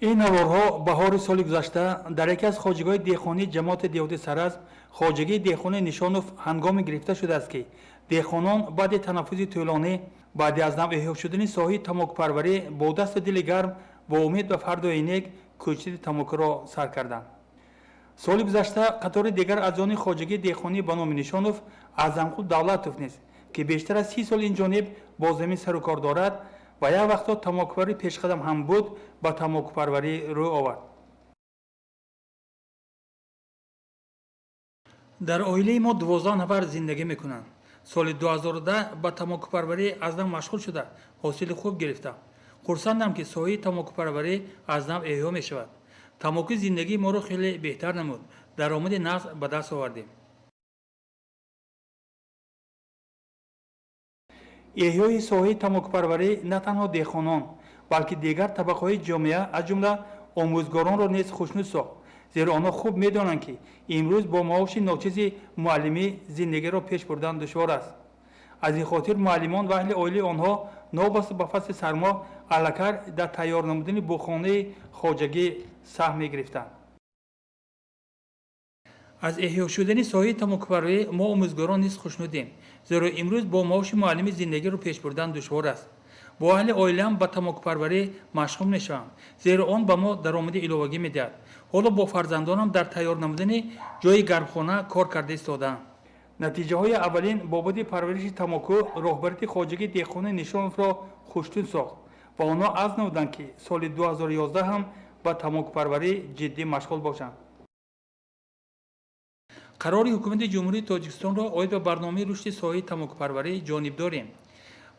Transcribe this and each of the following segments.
این نوارها بهار سال گذشته در یکی از خواجگی‌های دهقانی جماعت دیهاتی سرز خواجگی دهقانی نشانوف هنگام گرفته شده است که دهقانان بعد تنفس طولانی بعد از نو احیا شدن ساحه تماک پروری با دست و دل گرم با امید به فردای نیک کوشش تماک را سر کردند. سال گذشته قطار دیگر از آن خواجگی دهقانی به نام نشانوف اعظمخود دولتوف نیست که بیشتر از 30 سال این جانب با زمین سر و کار دارد و یک وقتا تماکپروری پیشقدم هم بود به تماکپروری روی آورد. در عائله ما 12 نفر زندگی میکنند. سال 2010 به تماکپروری از نو مشغول شده حاصل خوب گرفتم. خرسندم که ساحه تماکپروری از نو احیا می شود. تماک زندگی ما را خیلی بهتر نمود. درآمد نقد به دست آوردیم. احیای ساحه تماکپروری نه تنها دهقانان بلکه دیگر طبقه‌های جامعه از جمله آموزگاران را نیز خوشنود ساخت، زیرا آنها خوب می‌دانند که امروز با معاش ناچیز معلمی زندگی را پیش بردن دشوار است. از این خاطر معلمان و اهل عائله آنها نوبسته به فصل سرما علاکر در تیار نمودن بوخانه خواجگی سهم می‌گرفتند. از احیا شدن ساحه تماکپروری ما آموزگاران نیز خوشنودیم، زیرا امروز با معاش معلمی زندگی را پیش بردن دشوار است. با اهل عائله هم به تماکپروری مشغول میشوم، زیرا آن به ما درآمد الهوگی میدهد. حالا با فرزندانم در تیار نمودن جای گرمخانه کار کرده ایستاده‌ام. نتیجه های اولین بابت پرورش تماکو راهبری خواجگی دهقانی نشانوف را خوشتون ساخت و آنها عزم نمودند که سال 2011 هم به تماکپروری جدی مشغول باشند. قرار حکومت جمهوری تاجیکستان را آید به برنامه رشد ساحه تماکپروری جانب داریم.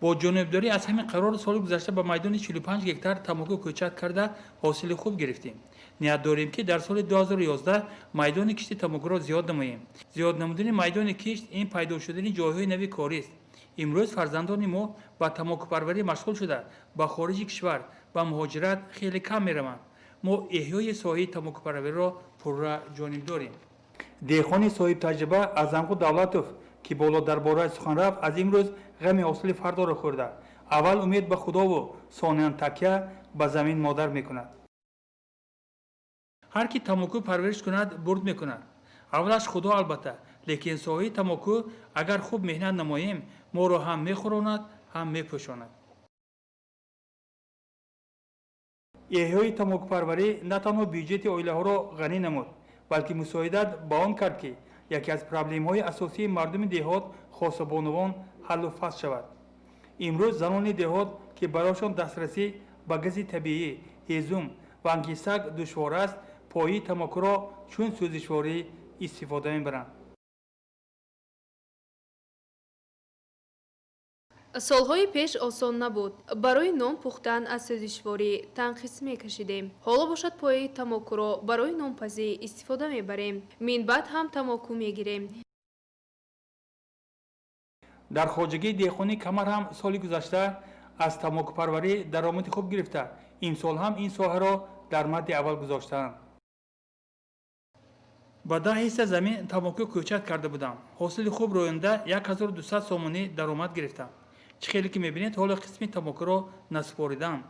با جانبداری از همین قرار سال گذشته به میدان 45 هکتار تماکو کوچک کرده حاصل خوب گرفتیم. نیت داریم که در سال 2011 میدان کشت تماکو را زیاد نماییم. زیاد نمودن میدان کشت این پیدا شدن جایهای نوی کاری است. امروز فرزندان ما با تماکپروری مشغول شده به خارج کشور و مهاجرت خیلی کم میروند. ما احیای ساحه تماکپروری را پررا جانب داریم. دهقانی صاحب تجربه اعظمخود دولتوف که بالا درباره سخن رفت از امروز غم حاصل فردا را خورده. اول امید به خدا و ثانیاً تکیه به زمین مادر میکند. هر کی تماکو پرورش کند برد میکند. اولش خدا البته، لیکن ساحه تماکو اگر خوب مهنت نماییم ما را هم میخوراند هم میپوشاند. احیای تماکپروری نه تنها بودجه عائله ها را غنی نمود، بلکه مساعدت به آن کرد که یکی از پرابلم های اساسی مردم دهات خاصه بانوان حل و فصل شود. امروز زنان دهات که برایشان دسترسی به گاز طبیعی، هیزم و انگیسک دشوار است، پایه تماکو را چون سوزشواری استفاده میبرند. солҳои пеш осон набуд. барои нон пухтан аз сӯзишворӣ танқис мекашидем. ҳоло бошад пояи тамокуро барои нонпазӣ истифода мебарем. минбаъд ҳам тамоку мегирем. дар хоҷагии деҳқонӣ камар ҳам соли гузашта аз тамокупарварӣ даромади хуб гирифта имсол ҳам ин соҳаро дар мадди аввал гузоштаанд. ба 10 ҳисса замин тамоку кӯчат карда будам. ҳосили хуб роёнда 1200 сомонӣ даромад гирифтам. чӣ хеле ки мебинед ҳоло қисми тамокуро насупоридам.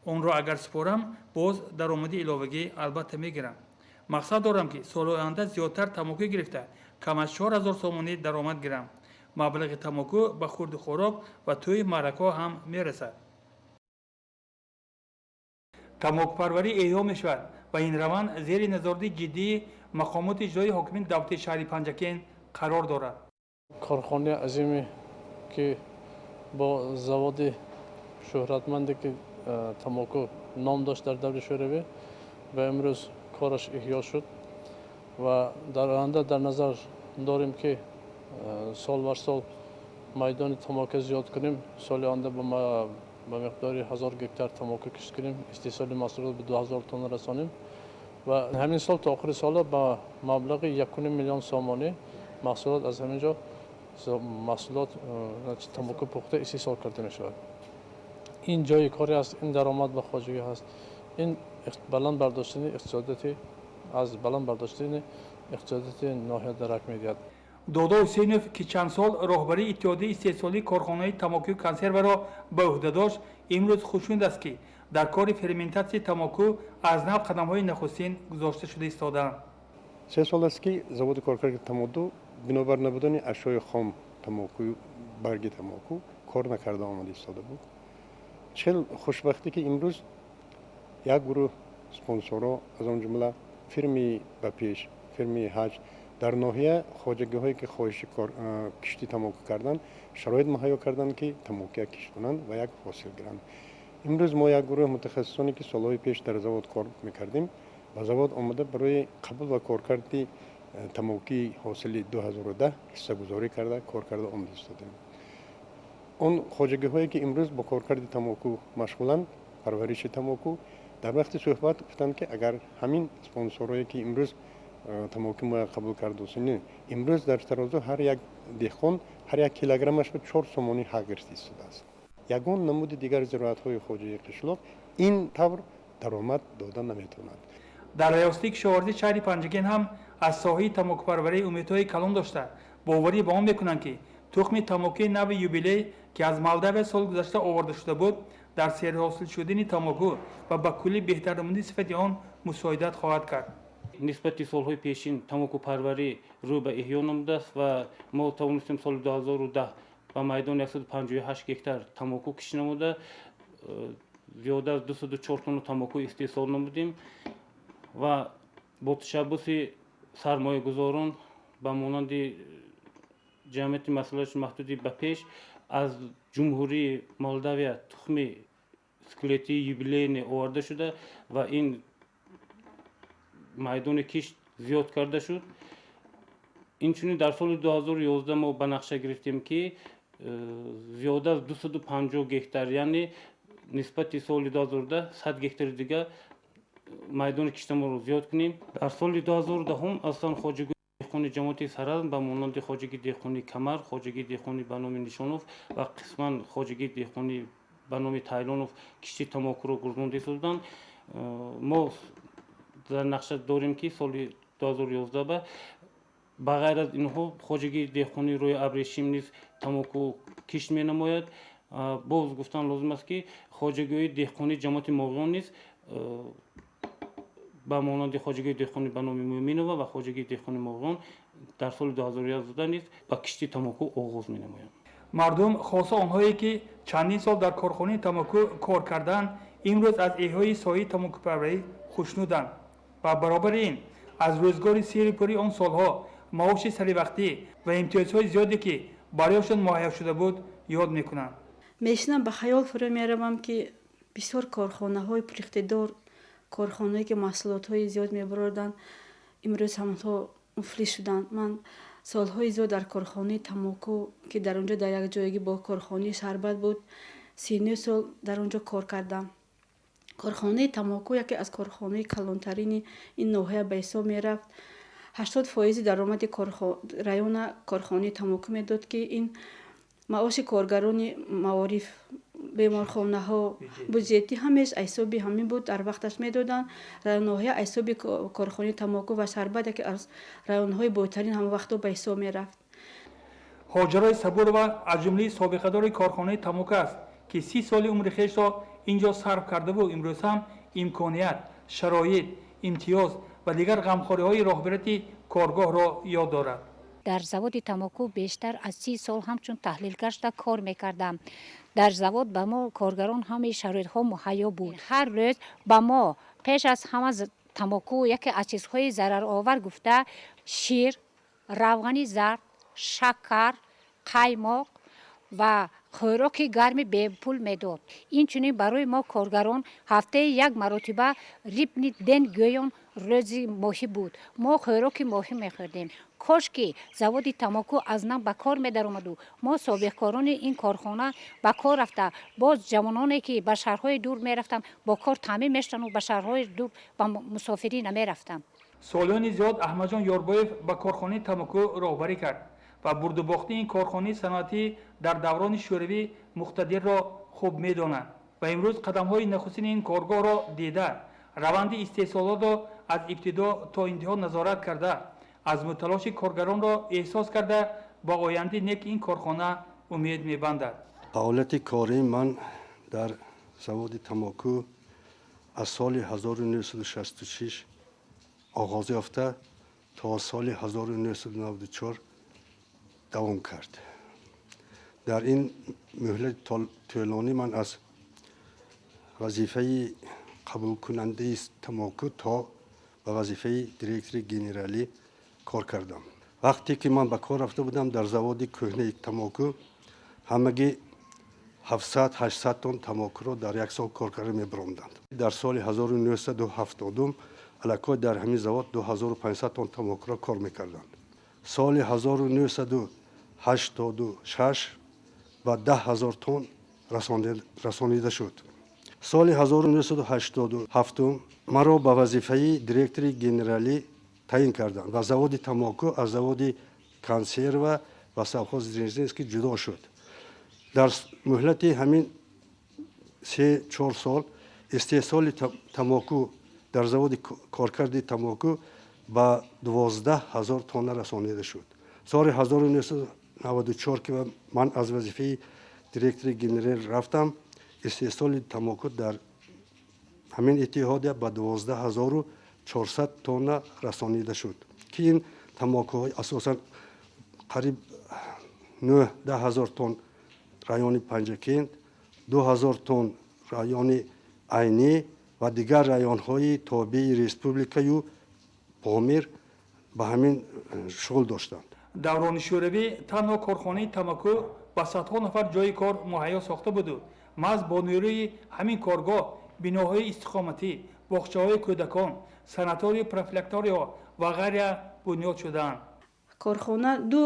онро агар супорам боз даромади иловагӣ албатта мегирам. мақсад дорам ки соли оянда зиёдтар тамоку гирифта кам аз 4000 сомонӣ даромад гирам. маблағи тамоку ба хурди хӯрок ва тӯи маъракаҳо ҳам мерасад. тамокупарварӣ эҳё мешавад ва ин раванд зери назорати ҷиддии мақомоти иҷроии ҳокимияти давлати шаҳри панҷакен қарор дорад. корхонаи азиме ки бо заводи шӯҳратманде ки тамоку ном дошт дар даври шӯравӣ ва имрӯз кораш иҳьё шуд ва дар оянда дар назар дорем ки сол бар сол майдони тамока зиёд кунем. соли оянда ба миқдори 1000 гектар тамока кишт кунем, истеҳсоли маҳсулот ба 2000 тонна расонем ва ҳамин сол то охири сола ба маблағи 1,5 миллион сомонӣ маҳсулот аз ҳамин ҷо маҳсулот тамоку пухта истеҳсол карда мешавад. ин ҷои кори аст, ин даромад ба хоҷагӣ ҳаст. ин баланд бардоштани иқтисодияти аз баланд бардоштани иқтисодияти ноҳия дарак медиҳад. додо ҳусейнов ки чанд сол роҳбарии иттиҳодияи истеҳсолии корхонаи тамоки консерваро ба ӯҳда дошт имрӯз хушнуд аст ки дар кори ферментатсияи тамоку аз нав қадамҳои нахустин гузошта шуда истодаанд. 3 сол аст ки заводи коркарди тамоду бинобар набудани ашёи хом тамоку барги тамоку кор накарда омада истода буд. чел хушбахтӣ ки имрӯз як гурӯҳ спонсорҳо аз он ҷумла фирми ба пеш фирми ҳаҷ дар ноҳия хоҷагиҳое ки хоҳиши кишти тамоку кардан шароит муҳайё карданд ки тамокия кишт кунанд ва як ҳосил гиранд. имрӯз мо як гурӯҳ мутахассисоне ки солҳои пеш дар завод кор мекардем ба завод омада барои қабул ва коркарди тамокии ҳосили 2010 ҳиссагузорӣ карда кор карда омада истодем. он хоҷагиҳое ки имрӯз бо коркарди тамоку машғуланд парвариши тамоку дар вақти суҳбат гуфтанд ки агар ҳамин спонсорҳое ки имрӯз тамоки моя қабул кардосини имрӯз дар тарозу ҳар як деҳқон ҳар як килограммаш 4 сомонӣ ҳақ гирифта истодааст. ягон намуди дигар зироатҳои хоҷаи қишлоқ ин тавр даромад дода наметавонад. дар раёсати кишоварзӣ шаҳри панҷаген ҳам аз соҳаи тамокупарварӣ умедҳои калон дошта боварӣ ба он мекунанд ки тухми тамокии нави юбилей ки аз молдавия соли гузашта оварда шуда буд дар серҳосилшудани тамоку ва ба кулли беҳтарнамудии сифати он мусоидат хоҳад кард. нисбати солҳои пешин тамокупарварӣ рӯй ба иҳё намудааст ва мо тавонистем соли 2010 ба майдони 158 гектар тамоку кишт намуда зиёда аз 204 тонна тамоку истеҳсол намудем ва бо ташаббуси сармоягузорон ба монанди ҷамъияти маслиҳати маҳдуди ба пеш аз ҷумҳурии молдавия тухми скелетии юбилейне оварда шуда ва ин майдони кишт зиёд карда шуд. инчунин дар соли 2011 мо ба нақша гирифтем ки зиёда аз 250 гектар яъне нисбати соли 2010 100 гектари дигар майдони киштаморо зиёд кунем. дар соли 2010 аслан хоҷагии деҳқони ҷамоати саразм ба монанди хоҷагии деҳқони камар хоҷагии деҳқони ба номи нишонов ва қисман хоҷагии деҳқони ба номи тайлонов кишти тамокуро гурзонда истоданд. мо дар нақша дорем ки соли 2011 ба ғайр аз инҳо хоҷагии деҳқони рӯи абрешим низ тамоку кишт менамояд. боз гуфтан лозим аст ки хоҷагиҳои деҳқони ҷамоати моғиён низ ба монанди хоҷагии деҳқони ба номи мӯъминова ва хоҷагии деҳқони моғиён дар соли 2011 низ ба кишти тамоку оғоз менамоянд. мардум хоса онҳое ки чандин сол дар корхонаи тамоку кор карданд имрӯз аз эҳёи соҳаи тамокупарварӣ хушнуданд ва баробари ин аз рӯзгори сирпурии он солҳо маоши саривақтӣ ва имтиёзҳои зиёде ки барояшон муҳайё шуда буд ёд мекунанд. мешинам ба хаёл фурӯ меравам ки бисёр корхонаҳои пуриқтидор корхонаҳое ки маҳсулотҳои зиёд мебарорданд имрӯз ҳамонҳо муфлис шуданд. ман солҳои зиёд дар корхонаи тамоку ки дар онҷо дар якҷоягӣ бо корхонаи шарбат буд 39 сол дар онҷо кор кардам. корхонаи тамоку яке аз корхонаи калонтарини ин ноҳия ба ҳисоб мерафт. 80% даромади района корхонаи тамоку медод ки ин маоши коргарони маориф беморхонаҳо буҷетӣ ҳамеш айсоби ҳамин буд дар вақташ медоданд. ноҳия айсоби корхонаи тамоку ва шарбат яке аз районҳои бойтарин ҳама вақто ба ҳисоб мерафт. ҳоҷарои сабурова аз ҷумлаи собиқадори корхонаи тамоку аст ки 30 соли умри хешро инҷо сарф кардаву имрӯз ҳам имконият шароит имтиёз ва дигар ғамхориҳои роҳбарияти коргоҳро ёд дорад. дар заводи тамоку бештар аз 30 сол ҳамчун таҳлилгар шуда кор мекардам. дар завод ба мо коргарон ҳамаи шароитҳо муҳайё буд. ҳар рӯз ба мо пеш аз ҳама тамоку яке аз чизҳои зараровар гуфта шир, равғани зард, шакар, қаймоқ ва хӯроки гарми бепул медод. инчунин барои мо коргарон ҳафтаи як маротиба рибни ден гӯён рӯзи моҳӣ буд. мо хӯроки моҳӣ мехӯрдем. кошки заводи тамоку аз нам ба кор медаромаду мо собиқкорони ин корхона ба кор рафта боз ҷавононе ки ба шаҳрҳои дур мерафтанд бо кор таъмин мештану ба шаҳрҳои дур ба мусофирӣ намерафтанд. солиёни зиёд аҳмадҷон ёрбоев ба корхонаи тамоку роҳбарӣ кард ва бурдубохти ин корхонаи санъатӣ дар даврони шӯравӣ муқтадирро хуб медонад ва имрӯз қадамҳои нахустини ин коргоҳро дида раванди истеҳсолотро аз ибтидо то интиҳо назорат карда азму талоши коргаронро эҳсос карда ба ояндаи неки ин корхона умед мебандад. фаъолияти кории ман дар заводи тамоку از سال 1966 آغاز یافته تا سال 1994 دوام کرد. در این مهلت طولانی من از وظیفه قبول کننده تماکو تا به وظیفه دیرکتور گنرالی کار کردم. وقتی که من به کار رفته بودم در زواد کهنه تماکو همگی 700-800 تن تماکو را در یک سال کار کرده می‌براندند. در سال 1970 علاقه در همین زواد 2500 تن تماکو را کار می‌کردند. سال 1986 و 10,000 تن رسانیده شد. سال 1987 مرا به وظیفه دیرکتور گنرالی تعیین کردند و زواد تماکو از زواد کنسرو و سوخوز زرینزینسکی جدا شد. در مهلت همین 3-4 سال استحصال تماکو در زواد کارکرد تماکو به 12,000 تن رسانیده شد. سال 1994 که من از وظیفه دیرکتور گنرال رفتم استحصال تماکو در همین اتحاد به 12,400 تن رسانیده شد که این تماکوهای اساسا قریب 9-10,000 تن رایون پنجکند، 2,000 تن رایون عینی و دیگر رایون های تابع ریسپوبلیکای و پامیر به همین شغل داشتند. даврони шӯравӣ танҳо корхонаи тамаку ба садҳо нафар ҷойи кор муҳайё сохта буду. маҳз бо нӯрии ҳамин коргоҳ биноҳои истиқоматӣ, боғчаҳои кӯдакон, санаторию профилакторио ва ғайра бунёд шудаанд. корхона ду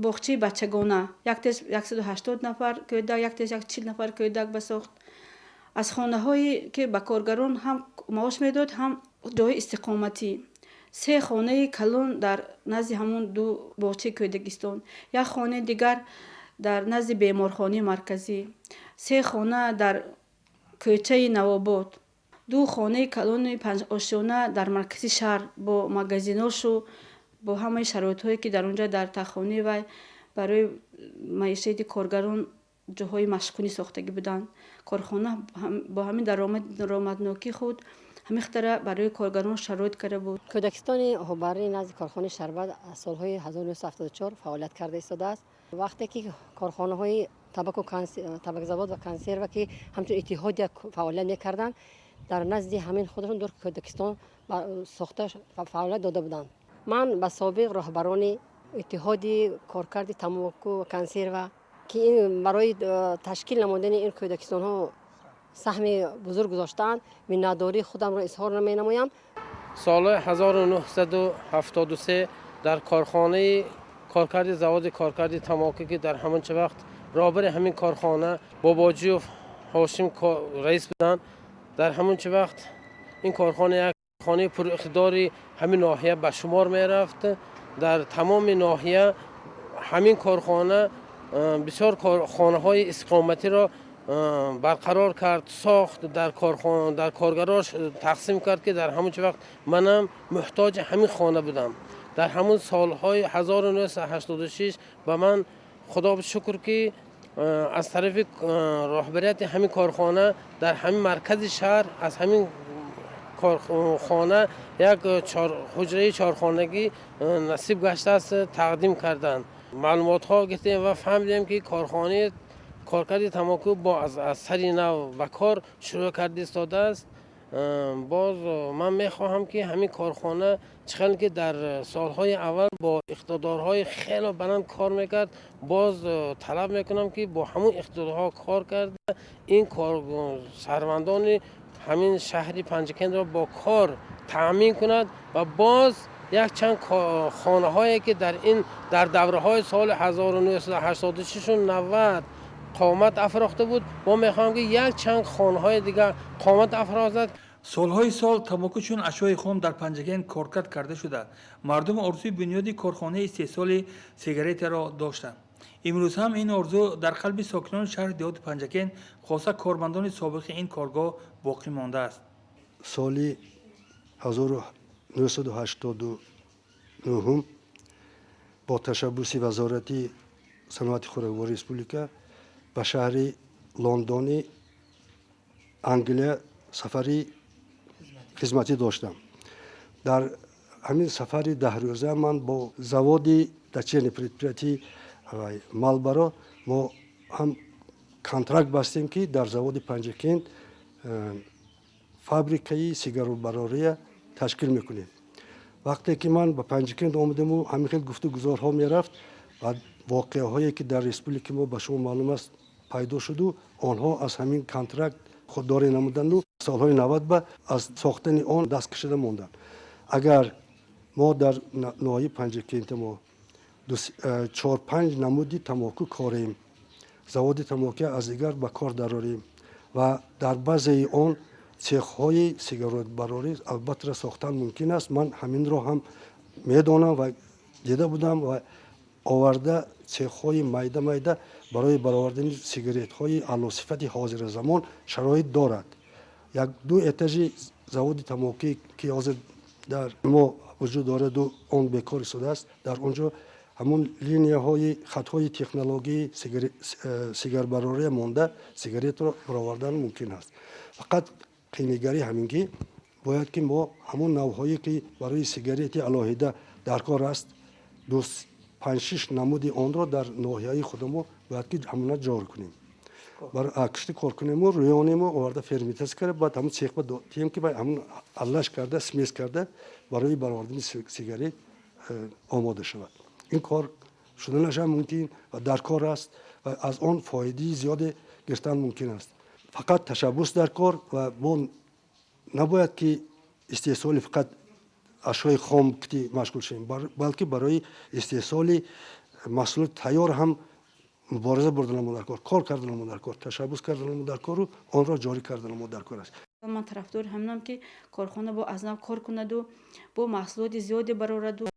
боғчаи бачагона 180 нафар кӯдак 140 нафар кӯдак басохт. аз хонаҳое ки ба коргарон ҳам маош медод ҳам ҷойи истиқоматӣ. 3 хонаи калон дар назди ҳамон ду боғчаи кӯдакистон, як хонаи дигар дар назди беморхонаи марказӣ, 3 хона дар кӯчаи навобод, 2 хонаи калони панҷошона дар маркази шаҳр бо магазиношу бо ҳамаи шароитҳое ки дар онҷа дар таххонаи вай барои маишати коргарон ҷоҳои машқкунӣ сохтагӣ буданд. корхона бо ҳамин даромаднокии худ ҳамихтара барои коргарон шароит карда буд. кӯдакистони ҳобарӣ назди корхонаи шарбат аз солҳои 1974 фаъолият карда истодааст. вақте ки корхонаҳои табакзавод ва консерва ки ҳамчун иттиҳодия фаъолият мекарданд дар назди ҳамин худашон дар кӯдакистон сохта фаъолият дода буданд. ман ба собиқ роҳбарони иттиҳоди коркарди тамоку ва консерва ки ин барои ташкил намудани ин кӯдакистонҳо саҳми бузург гузоштаанд миннатдории худамро изҳор менамоям. سال 1973 در کارخانه کارکرد زواد کارکرد تماکو که در همان چه وقت رابر همین کارخانه باباجی و هاشم رئیس بودند. در همون چه وقت این کارخانه یک کارخانه پر اقتداری همین ناحیه به شمار می رفت. در تمام ناحیه همین کارخانه بسیار کارخانه های استقامتی را برقرار کرد، ساخت، در کارگراش تقسیم کرد که در همون وقت منم محتاج همین خانه بودم. در همون سالهای 1986 به من خدا به شکر که از طرف راهبریت همین کارخانه در همین مرکز شهر از همین کارخانه یک حجره چهارخانگی نصیب گشته است تقدیم کردند. معلومات ها گرفتیم و فهمیدیم که کارخانه کارکرد تماکو با از سری نو و کار شروع کرده ایستاده است. باز من میخواهم که همین کارخانه چخیل که در سالهای اول با اقتدارهای خیلی بلند کار میکرد، باز طلب میکنم که با همون اقتدارها کار کرده این کار شهروندان همین شهری پنجکند را با کار تأمین کند و باز یک چند خانه هایی که در دوره های سال 1986 و 90 قامت افراخته بود، ما میخواهم که یک چند خانه های دیگر قامت افرازد. солҳои сол тамоку чун ашёи хом дар панҷаген коркард карда шуда мардум орзуи бунёди корхонаи истеҳсоли сигаретаро доштанд. имрӯз ҳам ин орзу дар қалби сокинони шаҳри деҳоти панҷакен хоса кормандони собиқи ин коргоҳ боқӣ мондааст. соли 1989 با تشبث وزارت صنعت خوراکواری ریسپوبلیکا به شهر لندن انگلیا سفری хизматӣ доштам. дар ҳамин сафари 10 рӯза ман бо заводи дачени предприятии малбаро мо ҳам контракт бастем ки дар заводи панҷакент фабрикаи сигаробарория ташкил мекунем. вақте ки ман ба панҷакент омадаму ҳамин хел гуфтугузорҳо мерафт ва воқеаҳое ки дар республикаи мо ба шумо маълум аст пайдо шуду, онҳо аз ҳамин контракт худдорӣ намуданду солҳои 90 ба аз сохтани он даст кашида монданд. агар мо дар ноҳияи панҷакента мо 4-5 намуди тамоку корем, заводи тамоки аз дигар ба кор дарорем ва дар баъзеи он цехҳои сигаробарорӣ албатта сохтан мумкин аст. ман ҳаминро ҳам медонам ва дида будам ва оварда цехҳои майда майда барои баровардани сигаретҳои аълосифати ҳозиразамон шароит дорад. 1-2 этажи заводи тамоки ки ҳозир дар мо вуҷуд дораду он бекор истодааст, дар онҷо ҳамун линияҳои хатҳои технологии сигарбарория монда сигаретро баровардан мумкин аст. фақат қiyнигари ҳамин ки бояд ки мо ҳамун навъҳое ки барои сигарети алоҳида дар кор аст 5-6 намуди онро дар ноҳияи худамо бояд ки ҳамуна ҷор кунем. кишти коркунемо рӯёнемо оварда ферментасия карда баъд ҳамун цех ба тем ки ҳамун аллаш карда смес карда барои баровардани сигарет омода шавад. ин кор шуданаш ҳам мумкин ва дар кор аст ва аз он фоидаи зиёде гирифтан мумкин аст. фақат ташаббус дар кор ва мо набояд ки истеҳсоли фақат ашёи хом кити машғул шавем, балки барои истеҳсоли маҳсулоти тайёр ҳам мубориза бурданамо дар кор, кор карданамо дар кор, ташаббус карданамо дар кору онро ҷорӣ карданамо дар кор аст. ман тарафдори ҳаминам ки корхона бо аз нав кор кунаду бо маҳсулоти зиёде барораду